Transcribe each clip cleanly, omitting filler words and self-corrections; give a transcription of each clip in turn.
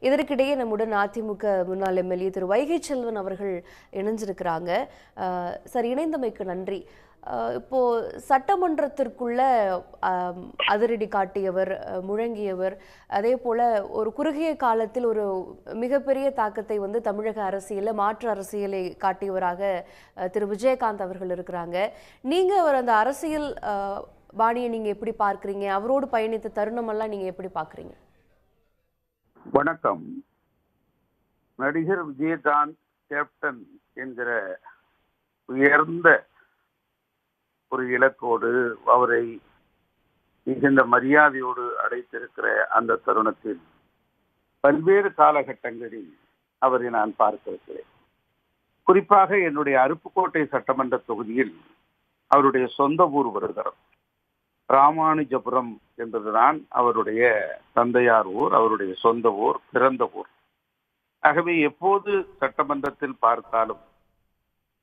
இதற்கிடையே நம்முடன் அதிமுக முன்னாள் எம்எல்ஏ திரு வைகை செல்வன் அவர்கள் இணைஞ்சிருக்கிறாங்க. சார், இணைந்தமைக்கு நன்றி. இப்போ சட்டமன்றத்திற்குள்ள அதிரடி காட்டியவர், முழங்கியவர், அதே போல ஒரு குறுகிய காலத்தில் ஒரு மிகப்பெரிய தாக்கத்தை வந்து தமிழக அரசியல மாற்று அரசியலை காட்டியவராக திரு விஜயகாந்த் அவர்கள் இருக்கிறாங்க. நீங்க அவர் அந்த அரசியல் பாணியை நீங்க எப்படி பார்க்குறீங்க? அவரோடு பயணித்த தருணமெல்லாம் நீங்க எப்படி பார்க்குறீங்க? வணக்கம். நடிகர் விஜயகாந்த் கேப்டன் என்கிற உயர்ந்த ஒரு இலக்கோடு அவரை மிகுந்த மரியாதையோடு அழைத்திருக்கிற அந்த தருணத்தில் பல்வேறு காலகட்டங்களில் அவரை நான் பார்த்திருக்கிறேன். குறிப்பாக என்னுடைய அருப்புக்கோட்டை சட்டமன்ற தொகுதியில் அவருடைய சொந்த ஊர் வருகிறது. ராமானுஜபுரம் என்பதுதான் அவருடைய தந்தையார் ஊர், அவருடைய சொந்த ஊர், பிறந்த ஊர். ஆகவே எப்போது சட்டமன்றத்தில் பார்த்தாலும்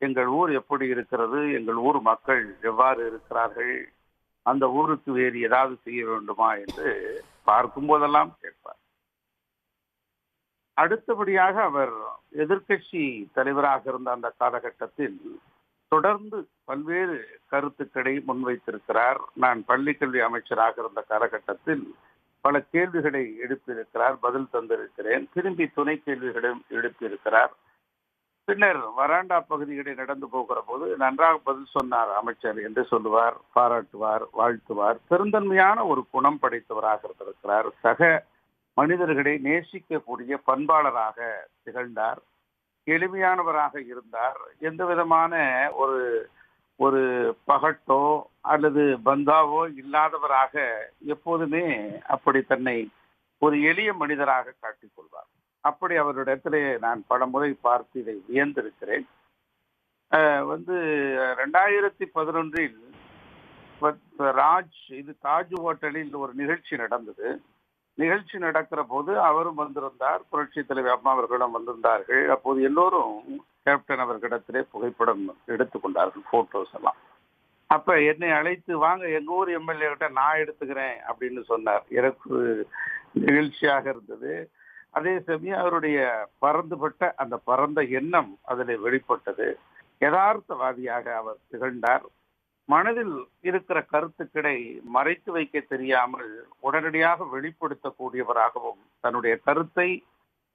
எங்கள் ஊர் எப்படி இருக்கிறது, எங்கள் ஊர் மக்கள் எவ்வாறு இருக்கிறார்கள், அந்த ஊருக்கு வேறு ஏதாவது செய்ய வேண்டுமா என்று பார்க்கும் போதெல்லாம் கேட்பார். அடுத்தபடியாக அவர் எதிர்க்கட்சி தலைவராக இருந்த அந்த காலகட்டத்தில் தொடர்ந்து பல்வேறு கருத்துக்களை முன்வைத்திருக்கிறார். நான் பள்ளிக்கல்வி அமைச்சராக இருந்த காலகட்டத்தில் பல கேள்விகளை எழுப்பியிருக்கிறார், பதில் தந்திருக்கிறேன். திரும்பி துணை கேள்விகளும் எழுப்பியிருக்கிறார். பின்னர் வராண்டா பகுதிகளில் நடந்து போகிற போது நன்றாக பதில் சொன்னார் அமைச்சர் என்று சொல்லுவார், பாராட்டுவார், வாழ்த்துவார். பெருந்தன்மையான ஒரு குணம் படைத்தவராக இருந்திருக்கிறார். சக மனிதர்களை நேசிக்கக்கூடிய பண்பாளராக திகழ்ந்தார். எளிமையானவராக இருந்தார். எந்த விதமான ஒரு ஒரு பகட்டோ அல்லது பந்தாவோ இல்லாதவராக எப்போதுமே அப்படி தன்னை ஒரு எளிய மனிதராக காட்டிக் கொள்வார். அப்படி அவரிடத்திலே நான் பல முறை பார்த்து இதை வியந்திருக்கிறேன். 2011 தாஜ் ஹோட்டலில் ஒரு நிகழ்ச்சி நடந்தது. நிகழ்ச்சி நடக்கிற போது அவரும் வந்திருந்தார், புரட்சி தலைவர் அம்மா அவர்களும் வந்திருந்தார்கள். அப்போது எல்லோரும் கேப்டன் அவர்களிடத்திலே புகைப்படம் எடுத்துக்கொண்டார்கள், போட்டோஸ் எல்லாம். அப்ப என்னை அழைத்து வாங்க எங்க ஊர் எம்எல்ஏ கிட்ட நான் எடுத்துக்கிறேன் அப்படின்னு சொன்னார். எனக்கு நிகழ்ச்சியாக இருந்தது. அதே சமயம் அவருடைய பறந்துபட்ட அந்த பரந்த எண்ணம் அதில் வெளிப்பட்டது. யதார்த்தவாதியாக அவர் திகழ்ந்தார். மனதில் இருக்கிற கருத்துக்களை மறைத்து வைக்க தெரியாமல் உடனடியாக வெளிப்படுத்தக்கூடியவராகவும் தன்னுடைய கருத்தை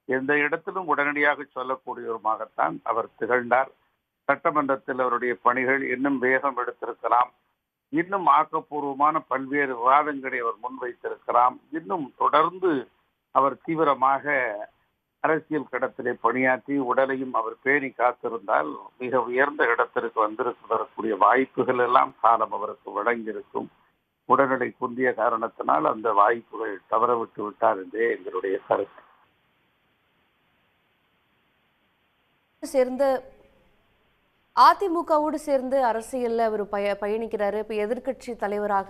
எந்த இடத்திலும் உடனடியாக சொல்லக்கூடியவருமாகத்தான் அவர் திகழ்ந்தார். சட்டமன்றத்தில் அவருடைய பணிகள் இன்னும் வேகம் எடுத்திருக்கலாம். இன்னும் ஆக்கப்பூர்வமான பல்வேறு விவாதங்களை அவர் முன்வைத்திருக்கலாம். இன்னும் தொடர்ந்து அவர் தீவிரமாக அரசியல் கடத்திலே பணியாற்றி உடலையும் அவர் பேணி காத்திருந்தால் மிக உயர்ந்த இடத்திற்கு வந்திருக்கக்கூடிய வாய்ப்புகள் எல்லாம் காலம் அவருக்கு வழங்கியிருக்கும். உடல்நிலை குந்திய காரணத்தினால் அந்த வாய்ப்புகள் தவறவிட்டு விட்டார் என்றே எங்களுடைய கருத்து. சேர்ந்த அதிமுகவோடு சேர்ந்து அரசியல்ல அவர் பயணிக்கிறாரு. இப்ப எதிர்கட்சி தலைவராக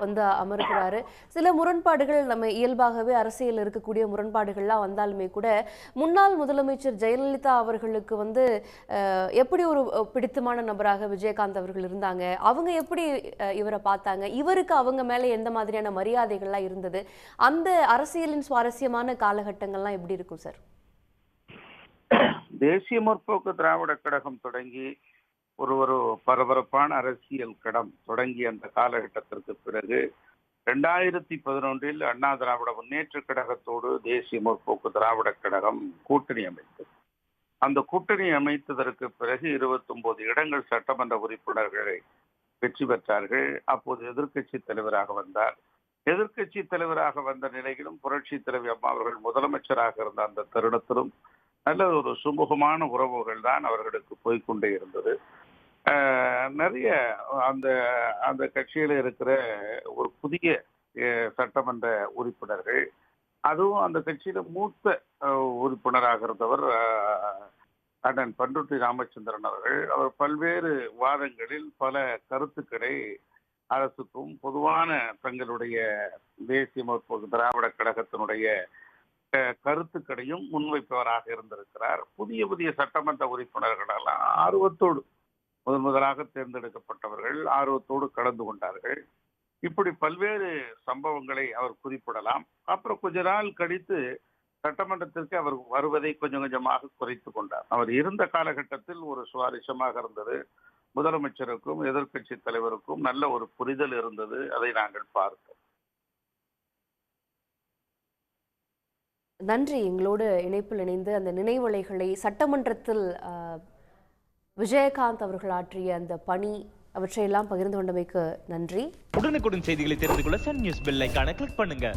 வந்து அமர்கிறாரு. சில முரண்பாடுகள் நம்ம இயல்பாகவே அரசியல் இருக்கக்கூடிய முரண்பாடுகள்லாம் வந்தாலுமே கூட முன்னாள் முதலமைச்சர் ஜெயலலிதா அவர்களுக்கு வந்து எப்படி ஒரு பிடித்தமான நபராக விஜயகாந்த் அவர்கள் இருந்தாங்க, அவங்க எப்படி இவரை பார்த்தாங்க, இவருக்கு அவங்க மேல எந்த மாதிரியான மரியாதைகள்லாம் இருந்தது, அந்த அரசியலின் சுவாரஸ்யமான காலகட்டங்கள்லாம் எப்படி இருக்கும் சார்? தேசிய முற்போக்கு திராவிட கழகம் தொடங்கி ஒரு பரபரப்பான அரசியல் கடம் தொடங்கி அந்த காலகட்டத்திற்கு பிறகு 2011 அண்ணா திராவிட முன்னேற்ற கழகத்தோடு தேசிய முற்போக்கு திராவிட கழகம் கூட்டணி அமைத்தது. அந்த கூட்டணி அமைத்ததற்கு பிறகு 29 இடங்கள் சட்டமன்ற உறுப்பினர்களை வெற்றி பெற்றார்கள். அப்போது எதிர்க்கட்சி தலைவராக வந்தார். எதிர்க்கட்சி தலைவராக வந்த நிலையிலும் புரட்சி தலைவர் அம்மா அவர்கள் முதலமைச்சராக இருந்த அந்த தருணத்திலும் நல்ல ஒரு சுமூகமான உறவுகள் தான் அவர்களுக்கு போய்கொண்டே இருந்தது. நிறைய அந்த அந்த கட்சியில இருக்கிற ஒரு புதிய சட்டமன்ற உறுப்பினர்கள், அதுவும் அந்த கட்சியில மூத்த உறுப்பினராக இருந்தவர் அண்ணன் பண்ருட்டி ராமச்சந்திரன் அவர்கள். அவர் பல்வேறு வாதங்களில் பல கருத்துக்களை அரசுக்கும் பொதுவான தங்களுடைய தேசிய முற்போக்கு திராவிட கழகத்தினுடைய கருத்துக்களையும் முன்வைப்பவராக இருந்திருக்கிறார். புதிய புதிய சட்டமன்ற உறுப்பினர்கள் எல்லாம் ஆர்வத்தோடு முதலாக தேர்ந்தெடுக்கப்பட்டவர்கள் ஆர்வத்தோடு கலந்து கொண்டார்கள். இப்படி பல்வேறு சம்பவங்களை அவர் குறிப்பிடலாம். அப்புறம் கொஞ்ச நாள் கழித்து சட்டமன்றத்திற்கு அவர் வருவதை கொஞ்சம் கொஞ்சமாக குறைத்து கொண்டார். அவர் இருந்த காலகட்டத்தில் ஒரு சுவாரஸ்யமாக இருந்தது. முதலமைச்சருக்கும் எதிர்க்கட்சி தலைவருக்கும் நல்ல ஒரு புரிதல் இருந்தது. அதை நாங்கள் பார்த்தோம். நன்றி. எங்களோடு இணைப்பில் இணைந்து அந்த நினைவலைகளை சட்டமன்றத்தில் விஜயகாந்த் அவர்கள் ஆற்றிய அந்த பணி அவற்றையெல்லாம் பகிர்ந்து கொண்டமைக்கு நன்றி. உடனுக்குடன் செய்திகளை தெரிந்து கொள்ள சன் நியூஸ் பெல் ஐகானை கிளிக் பண்ணுங்க.